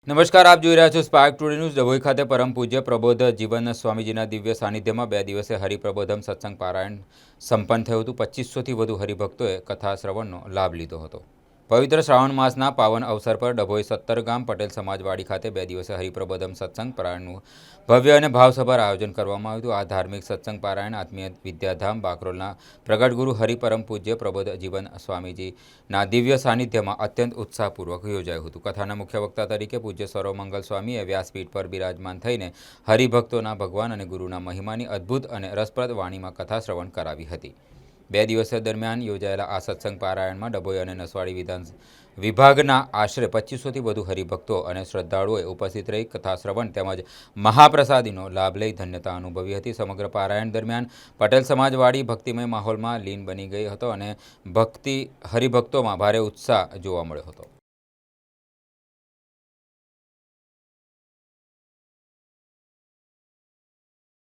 નમસ્કાર, આપ જોઈ રહ્યા છો સ્પાર્ક ટુડે ન્યૂઝ। ડભોઈ ખાતે પરમ પૂજ્ય પ્રબોધ જીવન સ્વામીજીના દિવ્ય સાનિધ્યમાં 2 દિવસીય હરિપ્રબોધમ સત્સંગ પારાયણ સંપન્ન થયું હતું। 2500થી વધુ હરિભક્તોએ કથા શ્રવણનો લાભ લીધો હતો। પવિત્ર શ્રાવણ માસના પાવન અવસર પર ડભોઈ 17 ગામ પટેલ સમાજવાડી ખાતે 2 દિવસીય હરિપ્રબોધમ સત્સંગ પારાયણનું ભવ્ય અને ભાવસભર આયોજન કરવામાં આવ્યું હતું। આ ધાર્મિક સત્સંગ પારાયણ આત્મીય વિદ્યાધામ બાકરોલના પ્રગટ ગુરુ હરિપરમ પૂજ્ય પ્રબોધ જીવન સ્વામીજીના દિવ્ય સાનિધ્યમાં અત્યંત ઉત્સાહપૂર્વક યોજાયું હતું। કથાના મુખ્ય વક્તા તરીકે પૂજ્ય સર્વમંગલ સ્વામીએ વ્યાસપીઠ પર બિરાજમાન થઈને હરિભક્તોના ભગવાન અને ગુરુના મહિમાની અદ્ભુત અને રસપ્રદ વાણીમાં કથા શ્રવણ કરાવી હતી। 2 દિવસો દરમિયાન યોજાયેલા આ સત્સંગ પારાયણમાં ડભોઈ અને નસવાડી વિધાન વિભાગના આશરે 2500થી વધુ હરિભક્તો અને શ્રદ્ધાળુઓએ ઉપસ્થિત રહી કથા શ્રવણ તેમજ મહાપ્રસાદીનો લાભ લઈ ધન્યતા અનુભવી હતી। સમગ્ર પારાયણ દરમિયાન પટેલ સમાજવાડી ભક્તિમય માહોલમાં લીન બની ગઈ હતો અને હરિભક્તોમાં ભારે ઉત્સાહ જોવા મળ્યો હતો।